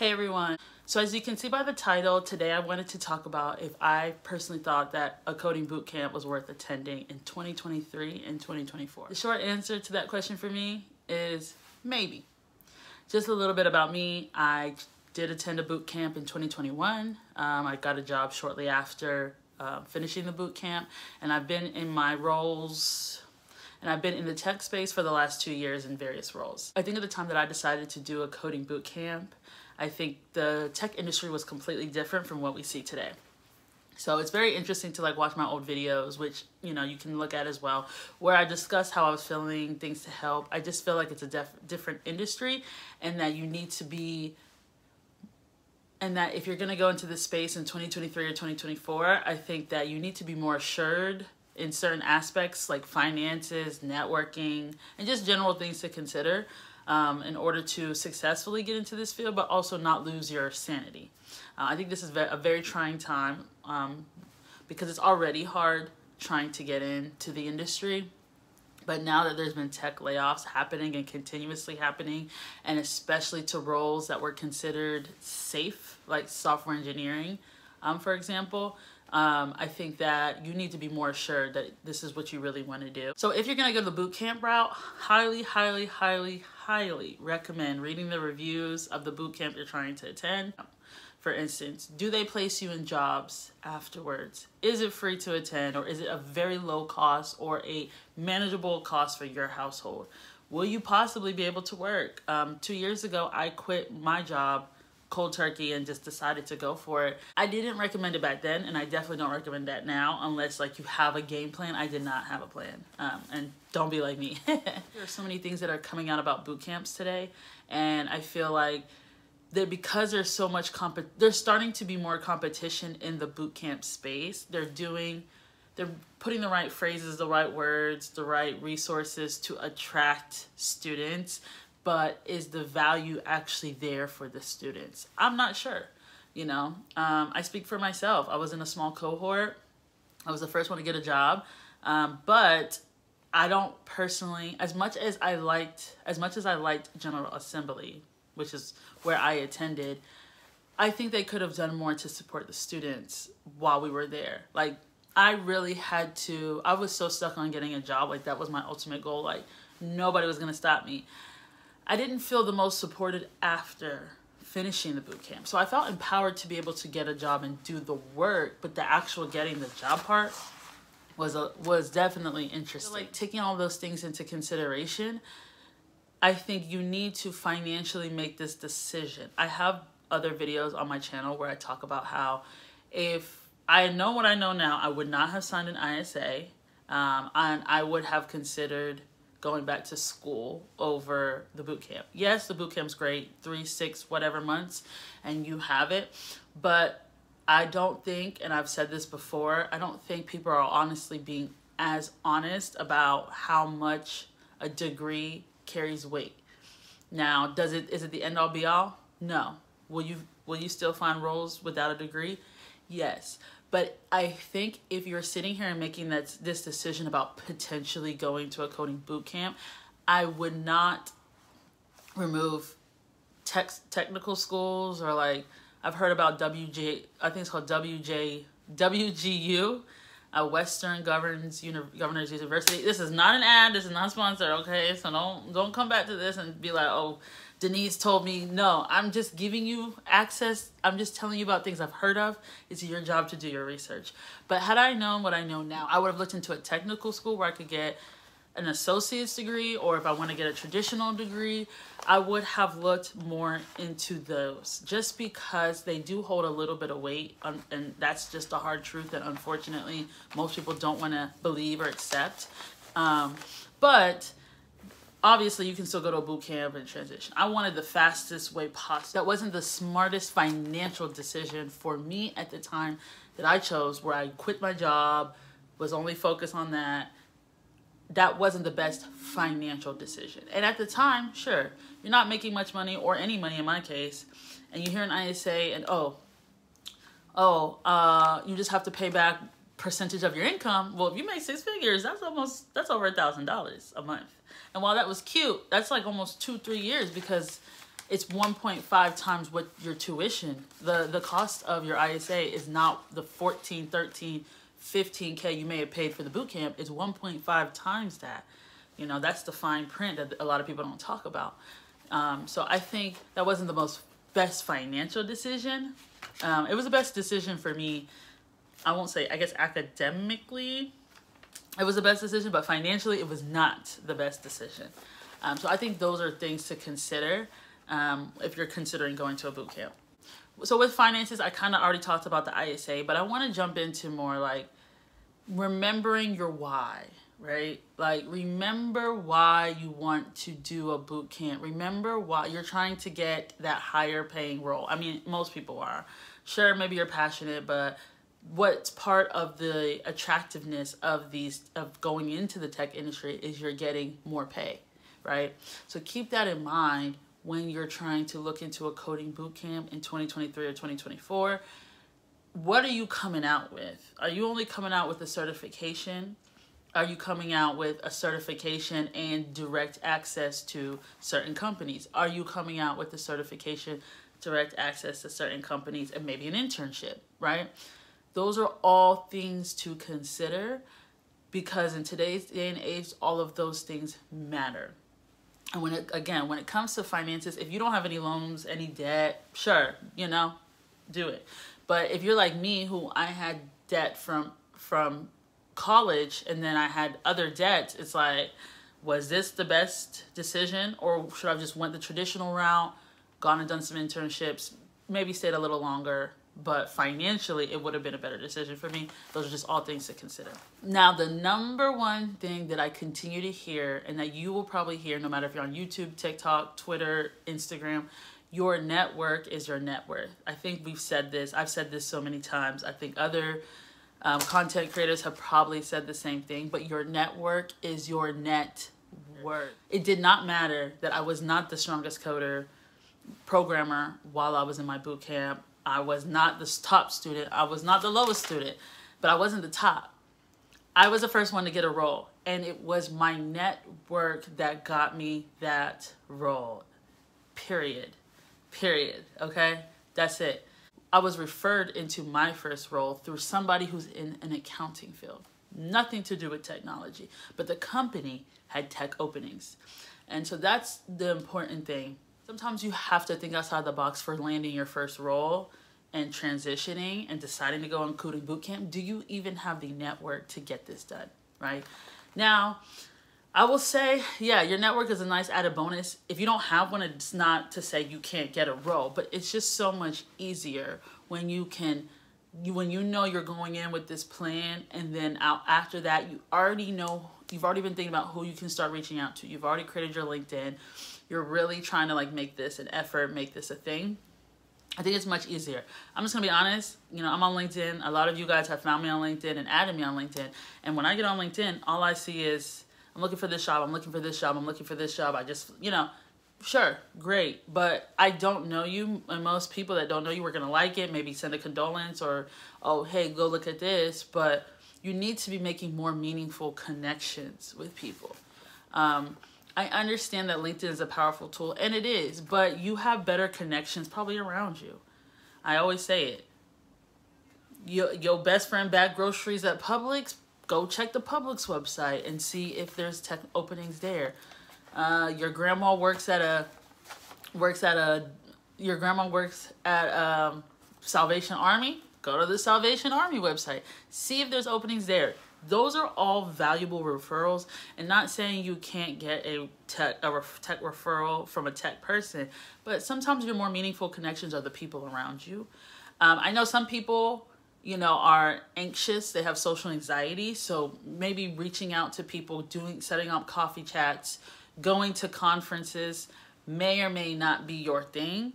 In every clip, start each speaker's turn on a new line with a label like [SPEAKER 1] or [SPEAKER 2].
[SPEAKER 1] Hey everyone. So as you can see by the title, today I wanted to talk about if I personally thought that a coding bootcamp was worth attending in 2023 and 2024. The short answer to that question for me is maybe. Just a little bit about me. I did attend a bootcamp in 2021. I got a job shortly after finishing the bootcamp, and I've been in my roles and I've been in the tech space for the last 2 years in various roles. I think at the time that I decided to do a coding bootcamp, I think the tech industry was completely different from what we see today. So it's very interesting to watch my old videos, which you can look at as well, where I discuss how I was feeling, things to help. I just feel like it's a different industry, and that you need to be, and that if you're going to go into this space in 2023 or 2024, I think that you need to be more assured in certain aspects like finances, networking, and just general things to consider in order to successfully get into this field, but also not lose your sanity. I think this is a very trying time because it's already hard trying to get into the industry. But now that there's been tech layoffs happening and continuously happening, and especially to roles that were considered safe, like software engineering, for example, I think that you need to be more assured that this is what you really want to do. So if you're going to go the bootcamp route, highly, highly, highly, highly recommend reading the reviews of the bootcamp you're trying to attend. For instance, do they place you in jobs afterwards? Is it free to attend, or is it a very low cost or a manageable cost for your household? Will you possibly be able to work? 2 years ago, I quit my job cold turkey and just decided to go for it. I didn't recommend it back then, and I definitely don't recommend that now unless you have a game plan. I did not have a plan, and don't be like me. There are so many things that are coming out about boot camps today, and I feel like that because there's so much there's starting to be more competition in the boot camp space. They're putting the right phrases, the right words, the right resources to attract students. But is the value actually there for the students? I'm not sure. I speak for myself. I was in a small cohort. I was the first one to get a job. But I don't personally, as much as I liked General Assembly, which is where I attended, I think they could have done more to support the students while we were there. I really had to, I was so stuck on getting a job. That was my ultimate goal. Nobody was going to stop me. I didn't feel the most supported after finishing the boot camp. So I felt empowered to be able to get a job and do the work, but the actual getting the job part was definitely interesting. So taking all those things into consideration, I think you need to financially make this decision. I have other videos on my channel where I talk about how if I know what I know now, I would not have signed an ISA, and I would have considered going back to school over the boot camp. Yes, the boot camp's great, 3, 6, whatever months, and you have it. But I don't think, and I've said this before, I don't think people are honestly being as honest about how much a degree carries weight. Now, is it the end all be all? No. Will you still find roles without a degree? Yes. But I think if you're sitting here and making this decision about potentially going to a coding boot camp, I would not remove technical schools, or I've heard about I think it's called WGU, Western Governors University. This is not an ad. This is not sponsored. Okay, so don't come back to this and be like, oh, Denise told me. No, I'm just giving you access. I'm just telling you about things I've heard of. It's your job to do your research. But had I known what I know now, I would have looked into a technical school where I could get an associate's degree, or if I want to get a traditional degree, I would have looked more into those, just because they do hold a little bit of weight, and that's just the hard truth that unfortunately most people don't want to believe or accept. But obviously, you can still go to a boot camp and transition. I wanted the fastest way possible. That wasn't the smartest financial decision for me at the time that I chose, where I quit my job, was only focused on that. That wasn't the best financial decision. And at the time, sure, you're not making much money, or any money in my case, and you hear an ISA and you just have to pay back percentage of your income. Well, if you make 6 figures, that's over $1,000 a month. And while that was cute, that's almost 2-3 years, because it's 1.5 times what your tuition. The cost of your ISA is not the 14, 13, 15K you may have paid for the boot camp. It's 1.5 times that. You know, that's the fine print that a lot of people don't talk about. So I think that wasn't the best financial decision. It was the best decision for me. I won't say, I guess academically, it was the best decision, but financially, it was not the best decision. So I think those are things to consider if you're considering going to a boot camp. So with finances, I kind of already talked about the ISA, but I want to jump into more like remembering your why, right? Like, remember why you want to do a boot camp. Remember why you're trying to get that higher paying role. I mean, most people are. Sure, maybe you're passionate, but what's part of the attractiveness of going into the tech industry is you're getting more pay, right? So keep that in mind when you're trying to look into a coding boot camp in 2023 or 2024. What are you coming out with? Are you only coming out with a certification? Are you coming out with a certification and direct access to certain companies? Are you coming out with a certification, direct access to certain companies, and maybe an internship, right? Those are all things to consider, because in today's day and age, all of those things matter. And when it comes to finances, if you don't have any loans, any debt, sure, you know, do it. But if you're like me, who I had debt from college, and then I had other debts, it's like, was this the best decision, or should I have just went the traditional route, gone and done some internships, maybe stayed a little longer, but financially it would have been a better decision for me? Those are just all things to consider. Now, the number one thing that I continue to hear, and that you will probably hear no matter if you're on YouTube, TikTok, Twitter, Instagram, your network is your net worth. I think we've said this. I've said this so many times. I think other content creators have probably said the same thing, but your network is your net worth. It did not matter that I was not the strongest programmer while I was in my boot camp. I was not the top student. I was not the lowest student, but I wasn't the top. I was the first one to get a role, and it was my network that got me that role. Period. Okay? That's it. I was referred into my first role through somebody who's in an accounting field. Nothing to do with technology, but the company had tech openings. And so that's the important thing. Sometimes you have to think outside the box for landing your first role and transitioning and deciding to go on coding bootcamp. Do you even have the network to get this done, right? Now, I will say, yeah, your network is a nice added bonus. If you don't have one, it's not to say you can't get a role, but it's just so much easier when you know you're going in with this plan, and then after that, you've already been thinking about who you can start reaching out to. You've already created your LinkedIn. You're really trying to like make this an effort, make this a thing. I think it's much easier. I'm just gonna be honest. You know, I'm on LinkedIn. A lot of you guys have found me on LinkedIn and added me on LinkedIn. And when I get on LinkedIn, all I see is, I'm looking for this job. I'm looking for this job. I'm looking for this job. I just, you know, sure, great. But I don't know you. And most people that don't know you are gonna like it. Maybe send a condolence or, oh, hey, go look at this. But you need to be making more meaningful connections with people. I understand that LinkedIn is a powerful tool, and it is, but you have better connections probably around you. I always say it. Your best friend bagged groceries at Publix, go check the Publix website and see if there's tech openings there. Your grandma works at Salvation Army. Go to the Salvation Army website. See if there's openings there. Those are all valuable referrals, and not saying you can't get a tech referral from a tech person, but sometimes your more meaningful connections are the people around you. I know some people, you know, are anxious. They have social anxiety. So maybe reaching out to people, setting up coffee chats, going to conferences may or may not be your thing.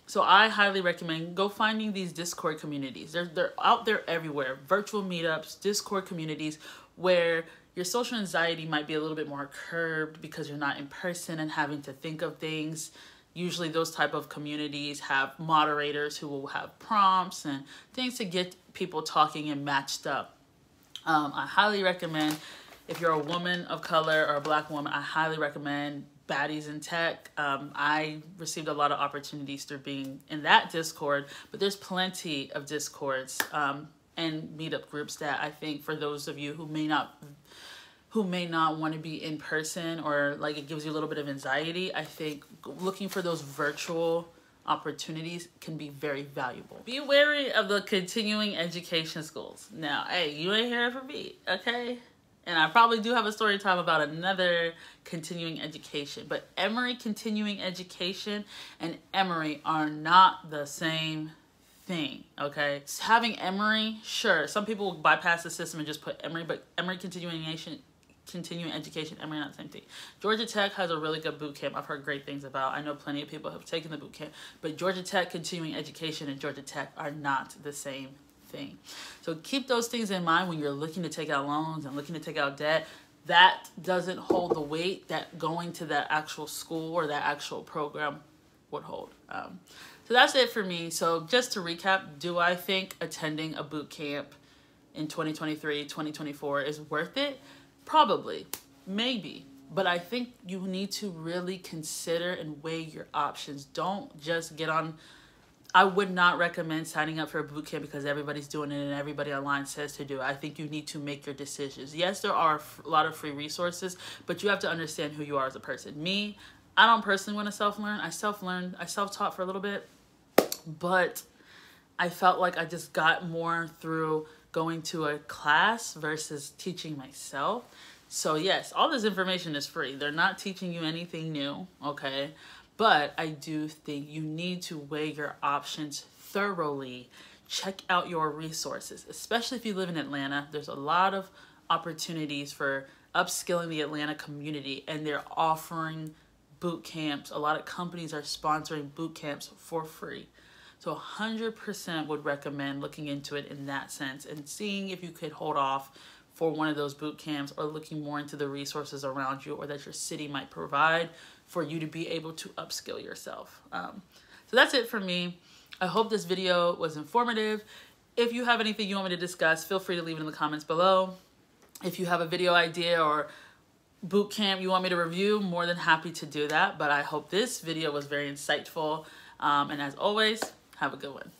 [SPEAKER 1] So I highly recommend go finding these Discord communities. They're out there everywhere. Virtual meetups, Discord communities where your social anxiety might be a little bit more curbed because you're not in person and having to think of things. Usually those type of communities have moderators who will have prompts and things to get people talking and matched up. I highly recommend, If you're a woman of color or a Black woman, I highly recommend Baddies in Tech. I received a lot of opportunities through being in that Discord, but there's plenty of Discords and meetup groups that I think for those of you who may not want to be in person, or like it gives you a little bit of anxiety, I think looking for those virtual opportunities can be very valuable. Be wary of the continuing education schools. Now, hey, you ain't hearing from me, okay? And I probably do have a story time about another continuing education, but Emory continuing education and Emory are not the same thing, okay? Having Emory, sure, some people bypass the system and just put Emory, but Emory continuing education, Emory, not the same thing. Georgia Tech has a really good boot camp I've heard great things about. I know plenty of people have taken the boot camp, but Georgia Tech continuing education and Georgia Tech are not the same thing. So keep those things in mind when you're looking to take out loans and looking to take out debt. That doesn't hold the weight that going to that actual school or that actual program would hold. So that's it for me. So just to recap, do I think attending a boot camp in 2023, 2024 is worth it? Probably, maybe, but I think you need to really consider and weigh your options. Don't just get on. I would not recommend signing up for a boot camp because everybody's doing it and everybody online says to do it. I think you need to make your decisions. Yes, there are a lot of free resources, but you have to understand who you are as a person. Me, I don't personally want to self-learn. I self-taught for a little bit, but I felt like I just got more through going to a class versus teaching myself. So yes, all this information is free. They're not teaching you anything new, okay? But I do think you need to weigh your options thoroughly. Check out your resources, especially if you live in Atlanta. There's a lot of opportunities for upskilling the Atlanta community, and they're offering boot camps. A lot of companies are sponsoring boot camps for free. So 100% would recommend looking into it in that sense and seeing if you could hold off for one of those boot camps, or looking more into the resources around you or that your city might provide for you to be able to upskill yourself. So that's it for me. I hope this video was informative. If you have anything you want me to discuss, feel free to leave it in the comments below. If you have a video idea or boot camp you want me to review, more than happy to do that. But I hope this video was very insightful. And as always, have a good one.